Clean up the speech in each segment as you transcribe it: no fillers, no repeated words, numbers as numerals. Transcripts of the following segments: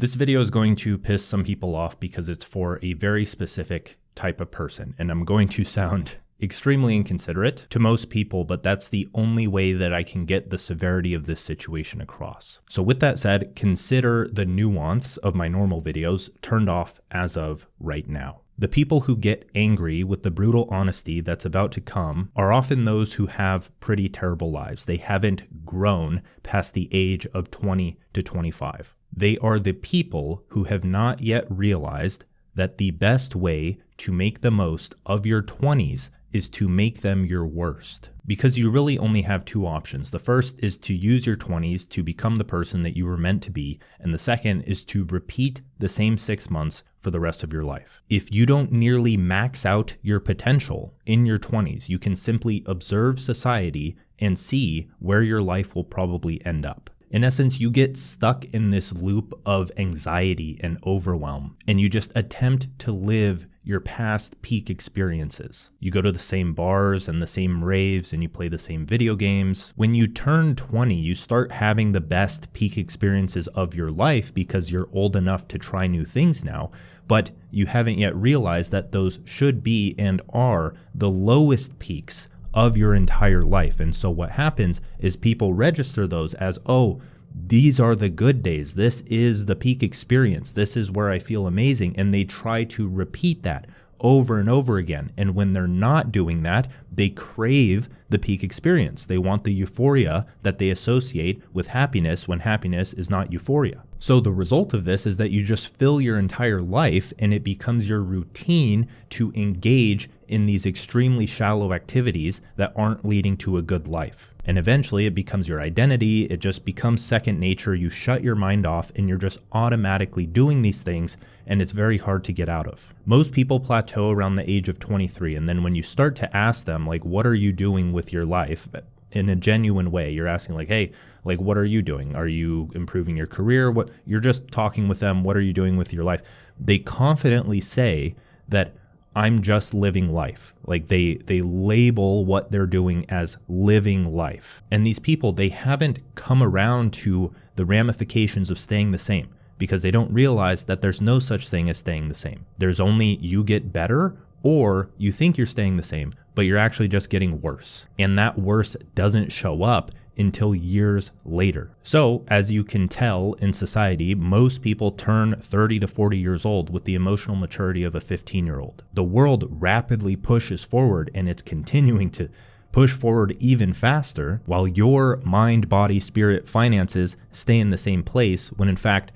This video is going to piss some people off because it's for a very specific type of person, and I'm going to sound extremely inconsiderate to most people, but that's the only way that I can get the severity of this situation across. So with that said, consider the nuance of my normal videos turned off as of right now. The people who get angry with the brutal honesty that's about to come are often those who have pretty terrible lives. They haven't grown past the age of 20 to 25. They are the people who have not yet realized that the best way to make the most of your 20s is to make them your worst. Because you really only have two options. The first is to use your 20s to become the person that you were meant to be, and the second is to repeat the same 6 months for the rest of your life. If you don't nearly max out your potential in your 20s, you can simply observe society and see where your life will probably end up. In essence, you get stuck in this loop of anxiety and overwhelm, and you just attempt to live your past peak experiences. You go to the same bars and the same raves, and you play the same video games. When you turn 20, you start having the best peak experiences of your life because you're old enough to try new things now, but you haven't yet realized that those should be and are the lowest peaks of your entire life. And so what happens is people register those as, oh, these are the good days. This is the peak experience. This is where I feel amazing. And they try to repeat that over and over again. And when they're not doing that, they crave the peak experience. They want the euphoria that they associate with happiness when happiness is not euphoria. So the result of this is that you just fill your entire life and it becomes your routine to engage in these extremely shallow activities that aren't leading to a good life. And eventually it becomes your identity. It just becomes second nature. You shut your mind off and you're just automatically doing these things, and it's very hard to get out of. Most people plateau around the age of 23. And then when you start to ask them, like, what are you doing with your life? In a genuine way, you're asking like, hey, like, what are you doing? Are you improving your career? What you're just talking with them. What are you doing with your life? They confidently say that I'm just living life. Like they label what they're doing as living life. And these people, they haven't come around to the ramifications of staying the same because they don't realize that there's no such thing as staying the same. There's only you get better, or you think you're staying the same, but you're actually just getting worse. And that worse doesn't show up until years later. So as you can tell in society, most people turn 30 to 40 years old with the emotional maturity of a 15-year-old. The world rapidly pushes forward, and it's continuing to push forward even faster while your mind, body, spirit, finances stay in the same place when in fact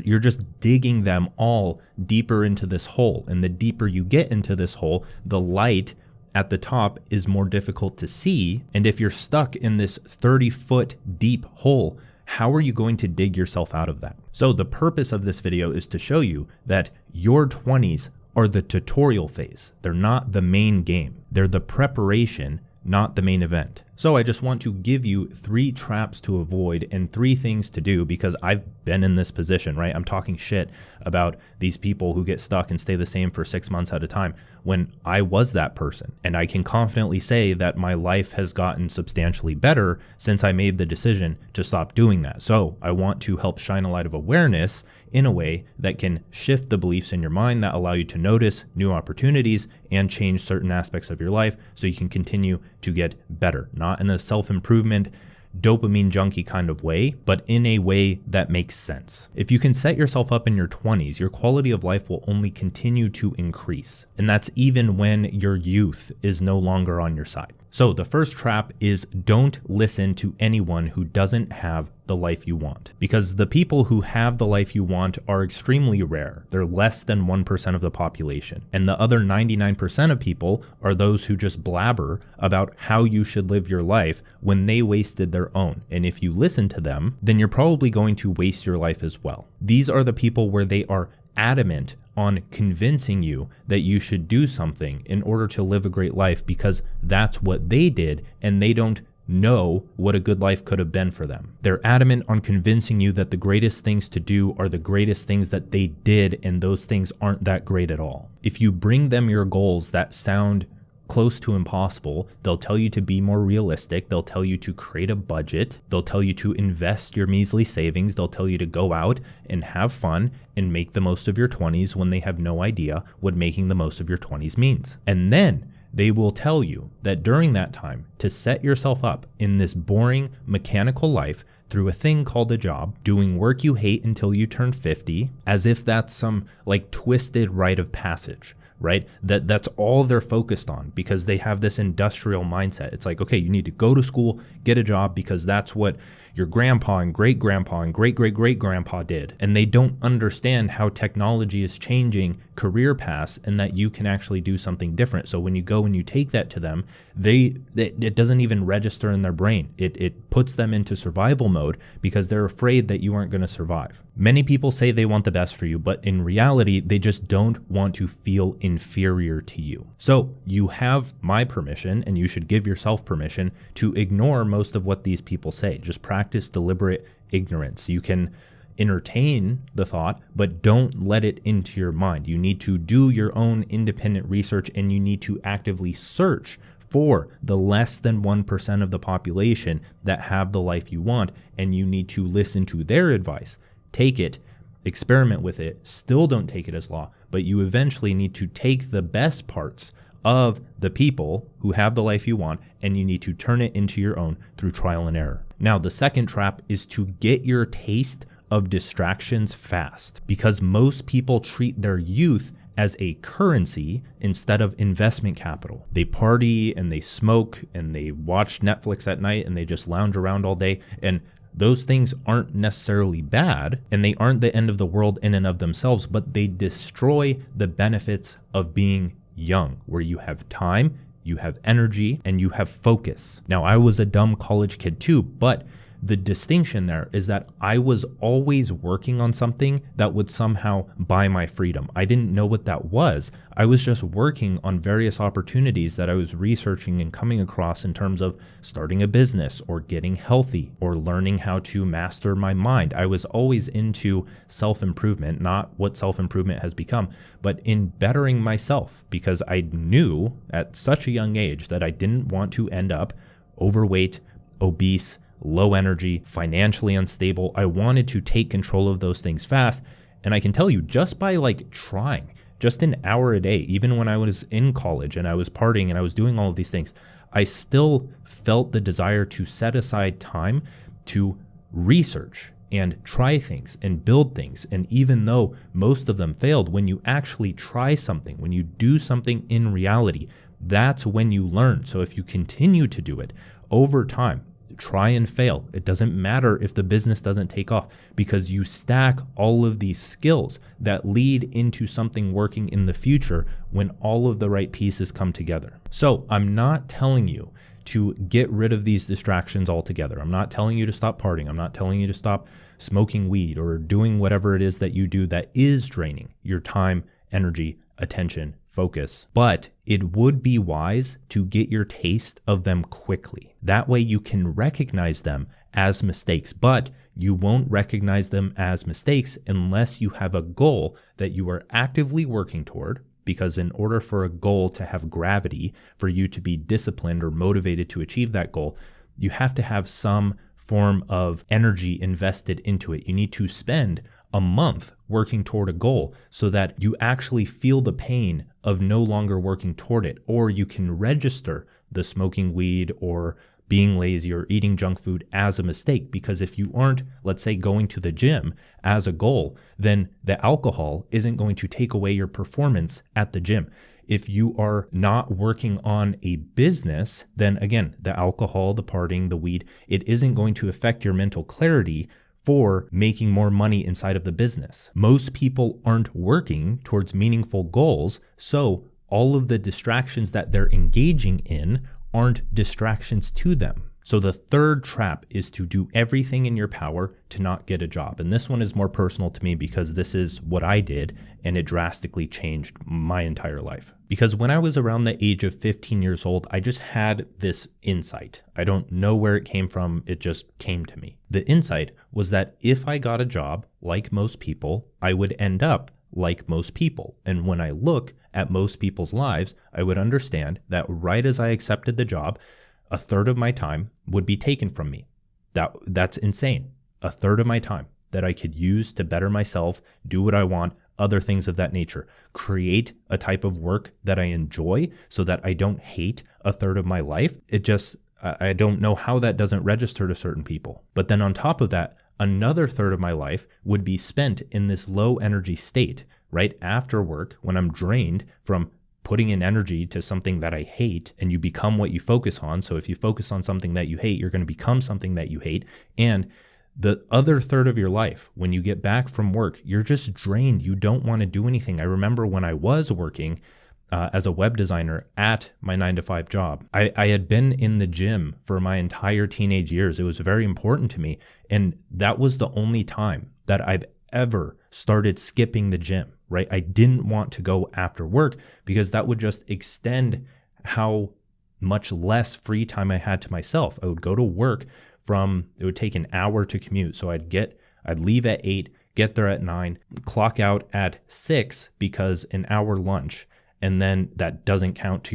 you're just digging them all deeper into this hole. And the deeper you get into this hole, the light at the top is more difficult to see. And if you're stuck in this 30-foot deep hole, how are you going to dig yourself out of that? So the purpose of this video is to show you that your 20s are the tutorial phase. They're not the main game. They're the preparation, not the main event. So I just want to give you 3 traps to avoid and 3 things to do because I've been in this position, right? I'm talking shit about these people who get stuck and stay the same for 6 months at a time when I was that person. And I can confidently say that my life has gotten substantially better since I made the decision to stop doing that. So I want to help shine a light of awareness in a way that can shift the beliefs in your mind that allow you to notice new opportunities and change certain aspects of your life so you can continue to get better, not in a self-improvement, dopamine junkie kind of way, but in a way that makes sense. If you can set yourself up in your 20s, your quality of life will only continue to increase. And that's even when your youth is no longer on your side. So the first trap is don't listen to anyone who doesn't have the life you want, because the people who have the life you want are extremely rare. They're less than 1% of the population. And the other 99% of people are those who just blabber about how you should live your life when they wasted their own. And if you listen to them, then you're probably going to waste your life as well. These are the people where they are adamant on convincing you that you should do something in order to live a great life because that's what they did and they don't know what a good life could have been for them. They're adamant on convincing you that the greatest things to do are the greatest things that they did, and those things aren't that great at all. If you bring them your goals that sound close to impossible. They'll tell you to be more realistic. They'll tell you to create a budget. They'll tell you to invest your measly savings. They'll tell you to go out and have fun and make the most of your 20s when they have no idea what making the most of your 20s means. And then they will tell you that during that time to set yourself up in this boring mechanical life through a thing called a job, doing work you hate until you turn 50, as if that's some like twisted rite of passage, right? That's all they're focused on because they have this industrial mindset. It's like, okay, you need to go to school, get a job because that's what your grandpa and great-grandpa and great-great-great-grandpa did. And they don't understand how technology is changing career paths and that you can actually do something different. So when you go and you take that to them, it doesn't even register in their brain. It puts them into survival mode because they're afraid that you aren't going to survive. Many people say they want the best for you, but in reality, they just don't want to feel inferior to you. So you have my permission, and you should give yourself permission to ignore most of what these people say. Just practice deliberate ignorance. You can entertain the thought, but don't let it into your mind. You need to do your own independent research, and you need to actively search for the less than 1% of the population that have the life you want, and you need to listen to their advice. Take it, experiment with it, still don't take it as law, but you eventually need to take the best parts of the people who have the life you want, and you need to turn it into your own through trial and error. Now, the second trap is to get your taste of distractions fast, because most people treat their youth as a currency instead of investment capital. They party and they smoke and they watch Netflix at night and they just lounge around all day. And those things aren't necessarily bad, and they aren't the end of the world in and of themselves, but they destroy the benefits of being young, where you have time, you have energy, and you have focus. Now, I was a dumb college kid too, but the distinction there is that I was always working on something that would somehow buy my freedom. I didn't know what that was. I was just working on various opportunities that I was researching and coming across in terms of starting a business or getting healthy or learning how to master my mind. I was always into self-improvement, not what self-improvement has become, but in bettering myself, because I knew at such a young age that I didn't want to end up overweight, obese, low energy, financially unstable. I wanted to take control of those things fast. And I can tell you, just by trying, just an hour a day, even when I was in college and I was partying and I was doing all of these things, I still felt the desire to set aside time to research and try things and build things. And even though most of them failed, when you actually try something, when you do something in reality, that's when you learn. So if you continue to do it over time, try and fail. It doesn't matter if the business doesn't take off, because you stack all of these skills that lead into something working in the future when all of the right pieces come together. So I'm not telling you to get rid of these distractions altogether. I'm not telling you to stop partying. I'm not telling you to stop smoking weed or doing whatever it is that you do that is draining your time, energy, attention, focus. But it would be wise to get your taste of them quickly. That way you can recognize them as mistakes, but you won't recognize them as mistakes unless you have a goal that you are actively working toward. Because in order for a goal to have gravity, for you to be disciplined or motivated to achieve that goal, you have to have some form of energy invested into it. You need to spend a month working toward a goal so that you actually feel the pain of no longer working toward it, or you can register the smoking weed or being lazy or eating junk food as a mistake. Because if you aren't, let's say, going to the gym as a goal, then the alcohol isn't going to take away your performance at the gym. If you are not working on a business, then again, the alcohol, the partying, the weed, it isn't going to affect your mental clarity for making more money inside of the business. Most people aren't working towards meaningful goals, so all of the distractions that they're engaging in aren't distractions to them. So the third trap is to do everything in your power to not get a job. And this one is more personal to me because this is what I did, and it drastically changed my entire life. Because when I was around the age of 15 years old, I just had this insight. I don't know where it came from. It just came to me. The insight was that if I got a job, like most people, I would end up like most people. And when I look at most people's lives, I would understand that right as I accepted the job, a third of my time would be taken from me. That's insane. A third of my time that I could use to better myself, do what I want, other things of that nature, create a type of work that I enjoy so that I don't hate a third of my life. I don't know how that doesn't register to certain people. But then on top of that, another third of my life would be spent in this low energy state, right after work, when I'm drained from putting in energy to something that I hate, and you become what you focus on. So if you focus on something that you hate, you're going to become something that you hate. And the other third of your life, when you get back from work, you're just drained. You don't want to do anything. I remember when I was working as a web designer at my 9-to-5 job, I had been in the gym for my entire teenage years. It was very important to me. And that was the only time that I've ever started skipping the gym, right? I didn't want to go after work because that would just extend how much less free time I had to myself. I would go to work it would take an hour to commute. So I'd leave at 8, get there at 9, clock out at 6 because an hour lunch. And then that doesn't count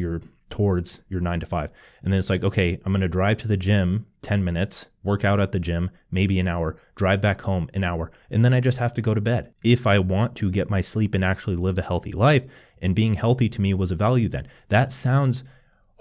towards your 9 to 5. And then it's like, okay, I'm going to drive to the gym 10 minutes, work out at the gym, maybe an hour, drive back home an hour. And then I just have to go to bed. If I want to get my sleep and actually live a healthy life, and being healthy to me was a value then. That sounds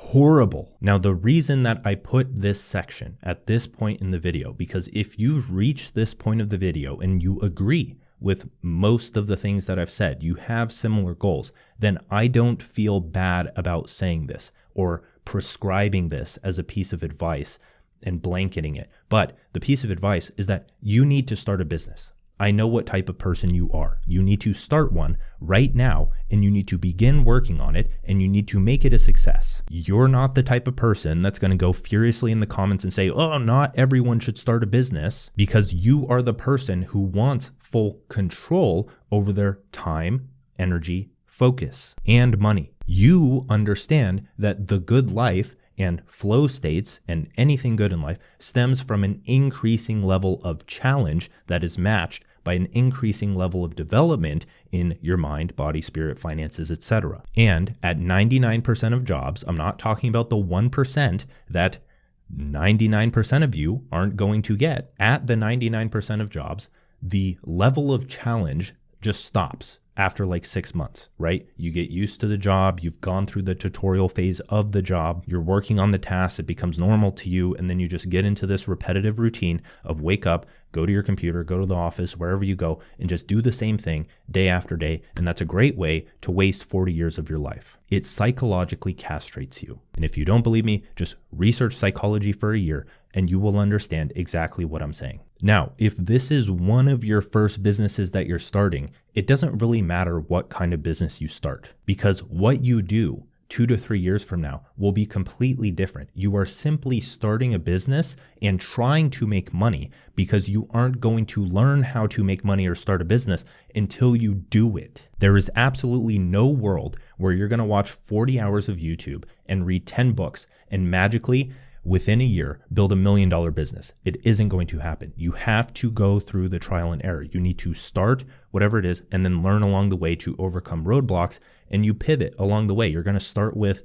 horrible. Now, the reason that I put this section at this point in the video, because if you've reached this point of the video and you agree with most of the things that I've said, you have similar goals, then I don't feel bad about saying this or prescribing this as a piece of advice and blanketing it. But the piece of advice is that you need to start a business. I know what type of person you are. You need to start one right now, and you need to begin working on it, and you need to make it a success. You're not the type of person that's going to go furiously in the comments and say, oh, not everyone should start a business, because you are the person who wants full control over their time, energy, focus, and money. You understand that the good life and flow states and anything good in life stems from an increasing level of challenge that is matched by an increasing level of development in your mind, body, spirit, finances, etc. And at 99% of jobs, I'm not talking about the 1% that 99% of you aren't going to get. At the 99% of jobs, the level of challenge just stops after like 6 months, right? You get used to the job, you've gone through the tutorial phase of the job, you're working on the tasks, it becomes normal to you, and then you just get into this repetitive routine of wake up, go to your computer, go to the office, wherever you go, and just do the same thing day after day. And that's a great way to waste 40 years of your life. It psychologically castrates you. And if you don't believe me, just research psychology for a year and you will understand exactly what I'm saying. Now, if this is one of your first businesses that you're starting, it doesn't really matter what kind of business you start, because what you do 2 to 3 years from now will be completely different. You are simply starting a business and trying to make money, because you aren't going to learn how to make money or start a business until you do it. There is absolutely no world where you're going to watch 40 hours of YouTube and read 10 books and magically within a year build $1 million business. It isn't going to happen. You have to go through the trial and error. You need to start whatever it is and then learn along the way to overcome roadblocks, and you pivot along the way. You're going to start with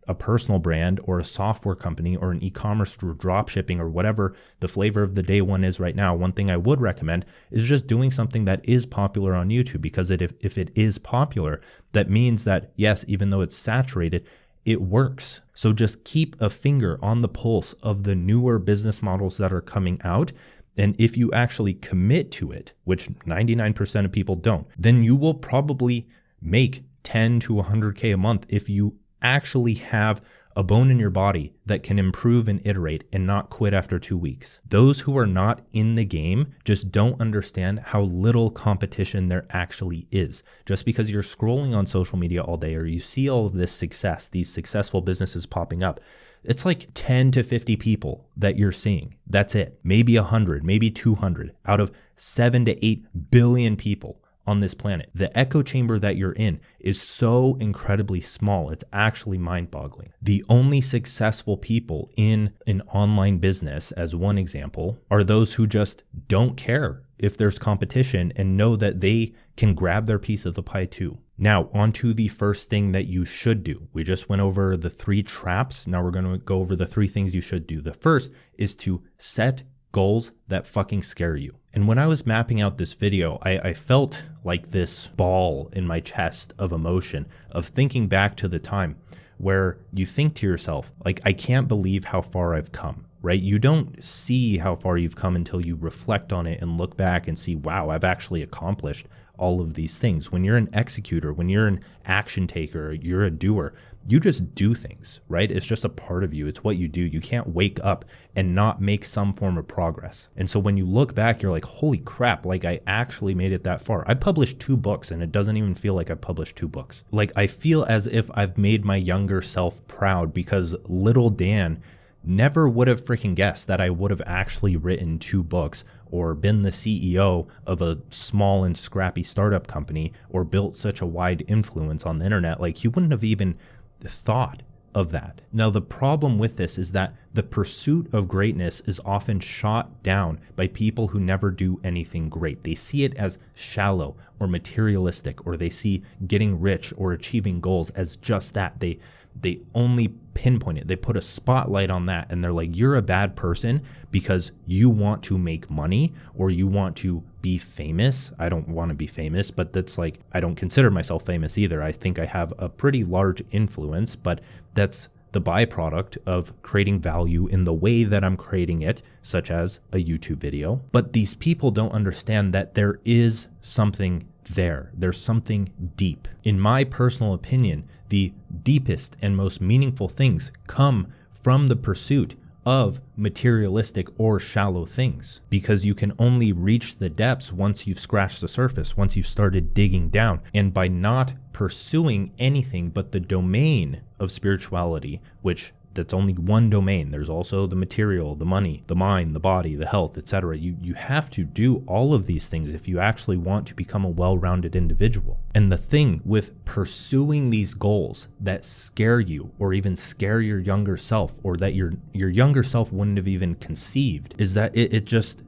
a personal brand or a software company or an e-commerce or drop shipping or whatever the flavor of the day one is right now. One thing I would recommend is just doing something that is popular on YouTube, because if it is popular, that means that yes, even though it's saturated, it works. So just keep a finger on the pulse of the newer business models that are coming out. And if you actually commit to it, which 99% of people don't, then you will probably make 10 to 100K a month if you actually have a bone in your body that can improve and iterate and not quit after 2 weeks. Those who are not in the game just don't understand how little competition there actually is. Just because you're scrolling on social media all day or you see all of this success, these successful businesses popping up, it's like 10 to 50 people that you're seeing. That's it. Maybe 100, maybe 200 out of 7 to 8 billion people on this planet. The echo chamber that you're in is so incredibly small. It's actually mind-boggling. The only successful people in an online business, as one example, are those who just don't care if there's competition and know that they can grab their piece of the pie too. Now, on to the first thing that you should do. We just went over the 3 traps. Now we're going to go over the 3 things you should do. The first is to set goals that fucking scare you. And when I was mapping out this video, I felt like this ball in my chest of emotion, of thinking back to the time where you think to yourself, like, I can't believe how far I've come, right? You don't see how far you've come until you reflect on it and look back and see, wow, I've actually accomplished all of these things. When you're an executor, when you're an action taker, you're a doer, you just do things, right? It's just a part of you. It's what you do. You can't wake up and not make some form of progress. And so when you look back, you're like, holy crap, like I actually made it that far. I published 2 books and it doesn't even feel like I published 2 books. Like I feel as if I've made my younger self proud, because little Dan never would have freaking guessed that I would have actually written 2 books or been the CEO of a small and scrappy startup company or built such a wide influence on the internet. Like he wouldn't have even thought of that. Now, the problem with this is that the pursuit of greatness is often shot down by people who never do anything great. They see it as shallow or materialistic, or they see getting rich or achieving goals as just that. They only pinpoint it. They put a spotlight on that and they're like, you're a bad person because you want to make money or you want to be famous. I don't want to be famous, but that's like, I don't consider myself famous either. I think I have a pretty large influence, but that's the byproduct of creating value in the way that I'm creating it, such as a YouTube video. But these people don't understand that there is something there. There's something deep. In my personal opinion, the deepest and most meaningful things come from the pursuit of materialistic or shallow things, because you can only reach the depths once you've scratched the surface, once you've started digging down. And by not pursuing anything but the domain of spirituality, which that's only one domain. There's also the material, the money, the mind, the body, the health, etc. You have to do all of these things if you actually want to become a well-rounded individual. And the thing with pursuing these goals that scare you or even scare your younger self, or that your younger self wouldn't have even conceived, is that it just,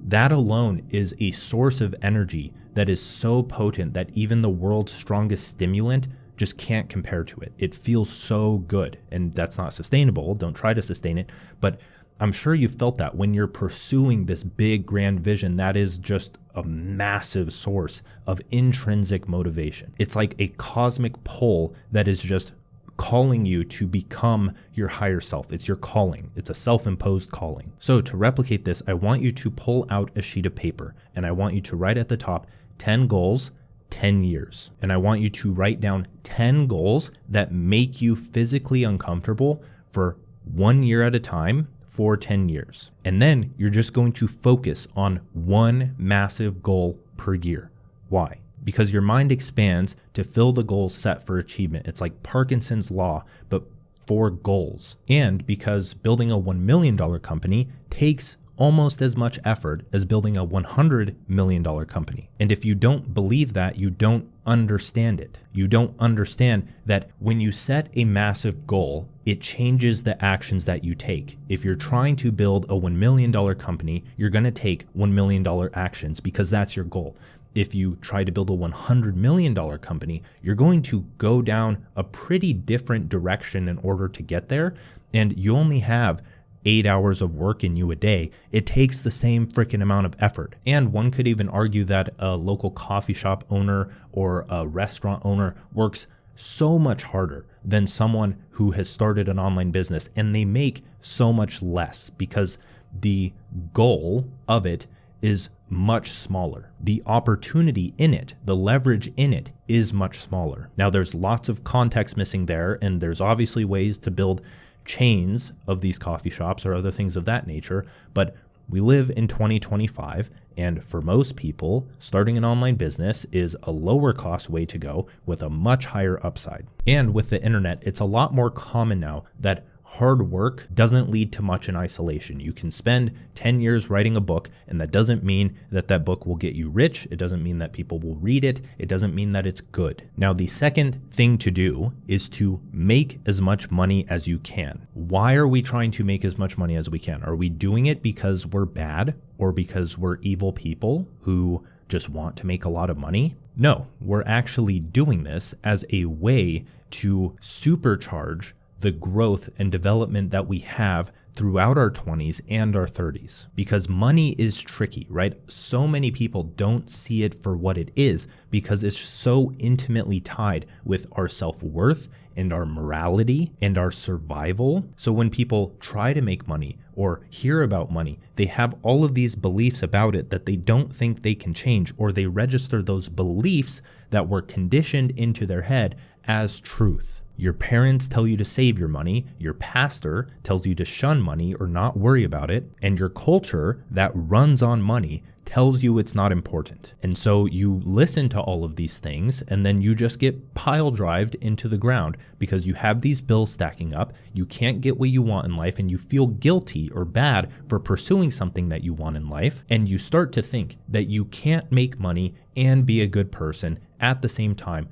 that alone is a source of energy that is so potent that even the world's strongest stimulant just can't compare to it. It feels so good, and that's not sustainable. Don't try to sustain it, but I'm sure you felt that when you're pursuing this big grand vision, that is just a massive source of intrinsic motivation. It's like a cosmic pull that is just calling you to become your higher self. It's your calling. It's a self-imposed calling. So to replicate this, I want you to pull out a sheet of paper, and I want you to write at the top 10 goals, 10 years. And I want you to write down 10 goals that make you physically uncomfortable for 1 year at a time for 10 years. And then you're just going to focus on one massive goal per year. Why? Because your mind expands to fill the goals set for achievement. It's like Parkinson's law, but for goals. And because building a $1 million company takes almost as much effort as building a $100 million company. And if you don't believe that, you don't understand it. You don't understand that when you set a massive goal, it changes the actions that you take. If you're trying to build a $1 million company, you're going to take $1 million actions because that's your goal. If you try to build a $100 million company, you're going to go down a pretty different direction in order to get there. And you only have 8 hours of work in you a day. It takes the same freaking amount of effort. And one could even argue that a local coffee shop owner or a restaurant owner works so much harder than someone who has started an online business, and they make so much less because the goal of it is much smaller. The opportunity in it, the leverage in it is much smaller. Now, there's lots of context missing there, and there's obviously ways to build chains of these coffee shops or other things of that nature, but we live in 2025, and for most people, starting an online business is a lower cost way to go with a much higher upside. And with the internet, it's a lot more common now that hard work doesn't lead to much in isolation. You can spend 10 years writing a book, and that doesn't mean that that book will get you rich. It doesn't mean that people will read it. It doesn't mean that it's good. Now, the second thing to do is to make as much money as you can. Why are we trying to make as much money as we can? Are we doing it because we're bad or because we're evil people who just want to make a lot of money? No, we're actually doing this as a way to supercharge the growth and development that we have throughout our 20s and our 30s. Because money is tricky, right? So many people don't see it for what it is because it's so intimately tied with our self-worth and our morality and our survival. So when people try to make money or hear about money, they have all of these beliefs about it that they don't think they can change, or they register those beliefs that were conditioned into their head as truth. Your parents tell you to save your money, your pastor tells you to shun money or not worry about it, and your culture that runs on money tells you it's not important. And so you listen to all of these things, and then you just get pile drived into the ground because you have these bills stacking up, you can't get what you want in life, and you feel guilty or bad for pursuing something that you want in life, and you start to think that you can't make money and be a good person at the same time.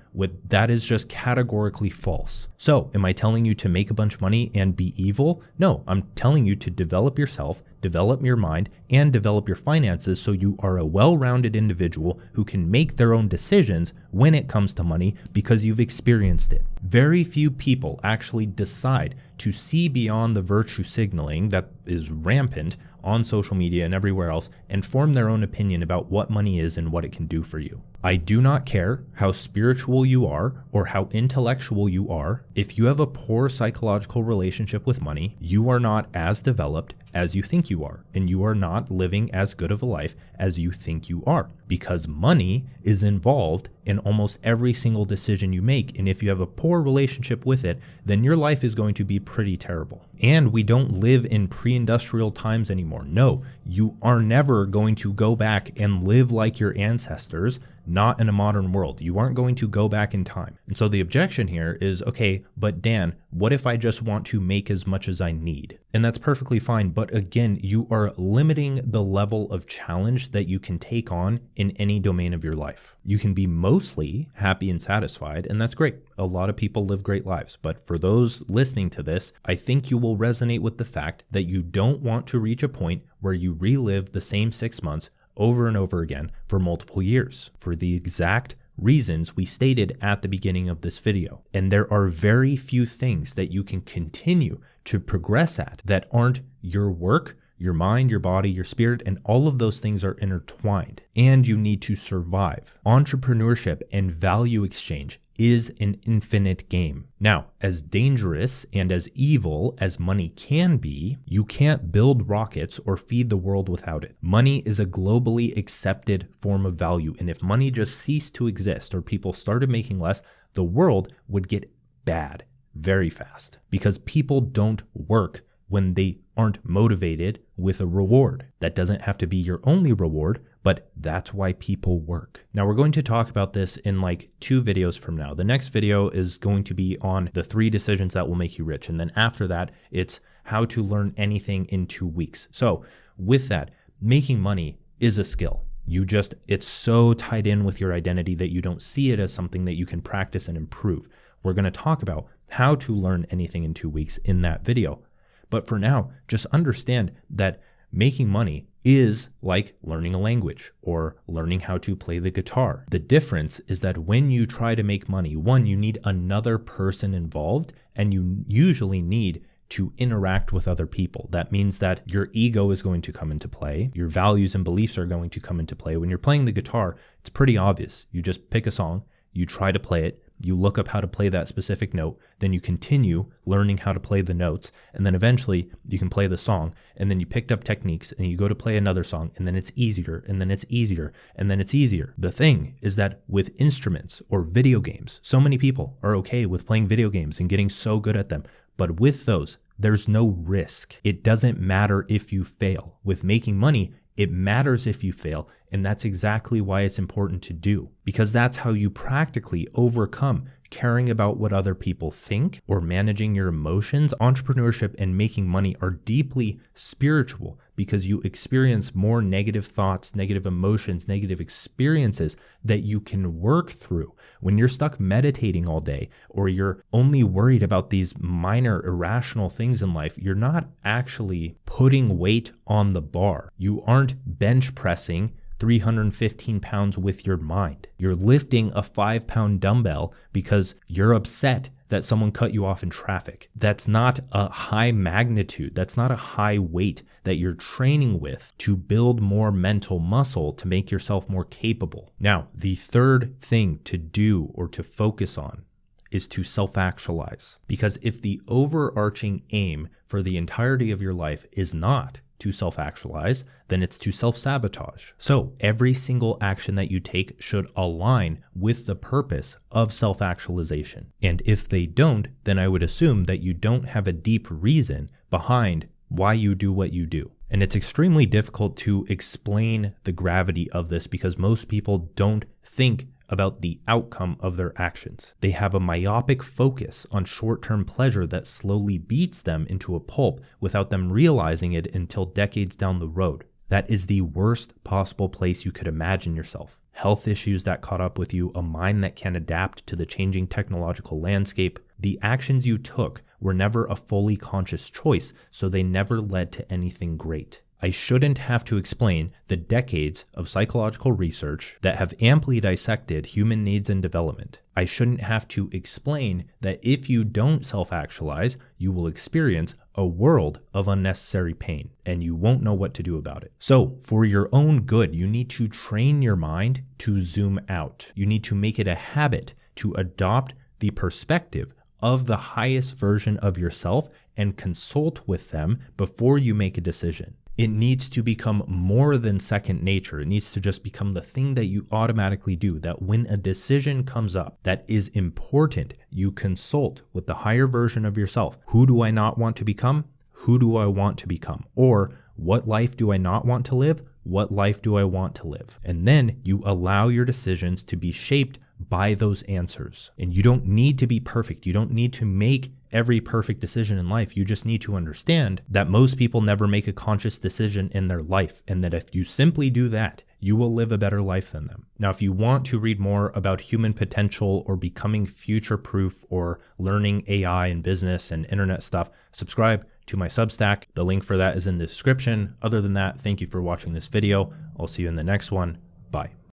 That is just categorically false. So am I telling you to make a bunch of money and be evil? No, I'm telling you to develop yourself, develop your mind, and develop your finances so you are a well-rounded individual who can make their own decisions when it comes to money because you've experienced it. Very few people actually decide to see beyond the virtue signaling that is rampant on social media and everywhere else and form their own opinion about what money is and what it can do for you. I do not care how spiritual you are or how intellectual you are. If you have a poor psychological relationship with money, you are not as developed as you think you are, and you are not living as good of a life as you think you are, because money is involved in almost every single decision you make. And if you have a poor relationship with it, then your life is going to be pretty terrible. And we don't live in pre-industrial times anymore. No, you are never going to go back and live like your ancestors. Not in a modern world. You aren't going to go back in time. And so the objection here is, okay, but Dan, what if I just want to make as much as I need? And that's perfectly fine. But again, you are limiting the level of challenge that you can take on in any domain of your life. You can be mostly happy and satisfied, and that's great. A lot of people live great lives. But for those listening to this, I think you will resonate with the fact that you don't want to reach a point where you relive the same 6 months over and over again for multiple years, for the exact reasons we stated at the beginning of this video. And there are very few things that you can continue to progress at that aren't your work, your mind, your body, your spirit, and all of those things are intertwined, and you need to survive. Entrepreneurship and value exchange is an infinite game. Now, as dangerous and as evil as money can be, you can't build rockets or feed the world without it. Money is a globally accepted form of value, and if money just ceased to exist or people started making less, the world would get bad very fast because people don't work when they aren't motivated with a reward. That doesn't have to be your only reward, but that's why people work. Now we're going to talk about this in like 2 videos from now. The next video is going to be on the 3 decisions that will make you rich. And then after that, it's how to learn anything in 2 weeks. So with that, making money is a skill. It's so tied in with your identity that you don't see it as something that you can practice and improve. We're going to talk about how to learn anything in 2 weeks in that video. But for now, just understand that making money is like learning a language or learning how to play the guitar. The difference is that when you try to make money, one, you need another person involved, and you usually need to interact with other people. That means that your ego is going to come into play. Your values and beliefs are going to come into play. When you're playing the guitar, it's pretty obvious. You just pick a song, you try to play it, you look up how to play that specific note, then you continue learning how to play the notes, and then eventually you can play the song, and then you picked up techniques and you go to play another song, and then it's easier, and then it's easier, and then it's easier. The thing is that with instruments or video games, so many people are okay with playing video games and getting so good at them, but with those, there's no risk. It doesn't matter if you fail. With making money, it matters if you fail, and that's exactly why it's important to do, because that's how you practically overcome caring about what other people think or managing your emotions. Entrepreneurship and making money are deeply spiritual because you experience more negative thoughts, negative emotions, negative experiences that you can work through. When you're stuck meditating all day, or you're only worried about these minor irrational things in life, you're not actually putting weight on the bar. You aren't bench pressing 315 pounds with your mind. You're lifting a 5-pound dumbbell because you're upset that someone cut you off in traffic. That's not a high magnitude. That's not a high weight that you're training with to build more mental muscle to make yourself more capable. Now, the third thing to do or to focus on is to self-actualize. Because if the overarching aim for the entirety of your life is not to self-actualize, then it's to self-sabotage. So every single action that you take should align with the purpose of self-actualization. And if they don't, then I would assume that you don't have a deep reason behind why you do what you do. And it's extremely difficult to explain the gravity of this because most people don't think about the outcome of their actions. They have a myopic focus on short-term pleasure that slowly beats them into a pulp without them realizing it until decades down the road. That is the worst possible place you could imagine yourself. Health issues that caught up with you, a mind that can adapt to the changing technological landscape. The actions you took were never a fully conscious choice, so they never led to anything great. I shouldn't have to explain the decades of psychological research that have amply dissected human needs and development. I shouldn't have to explain that if you don't self-actualize, you will experience a world of unnecessary pain, and you won't know what to do about it. So, for your own good, you need to train your mind to zoom out. You need to make it a habit to adopt the perspective of the highest version of yourself and consult with them before you make a decision. It needs to become more than second nature. It needs to just become the thing that you automatically do, that when a decision comes up that is important, you consult with the higher version of yourself. Who do I not want to become? Who do I want to become? Or what life do I not want to live? What life do I want to live? And then you allow your decisions to be shaped by those answers. And you don't need to be perfect. You don't need to make every perfect decision in life. You just need to understand that most people never make a conscious decision in their life, and that if you simply do that, you will live a better life than them. Now, if you want to read more about human potential or becoming future-proof or learning AI and business and internet stuff, subscribe to my Substack. The link for that is in the description. Other than that, thank you for watching this video. I'll see you in the next one. Bye.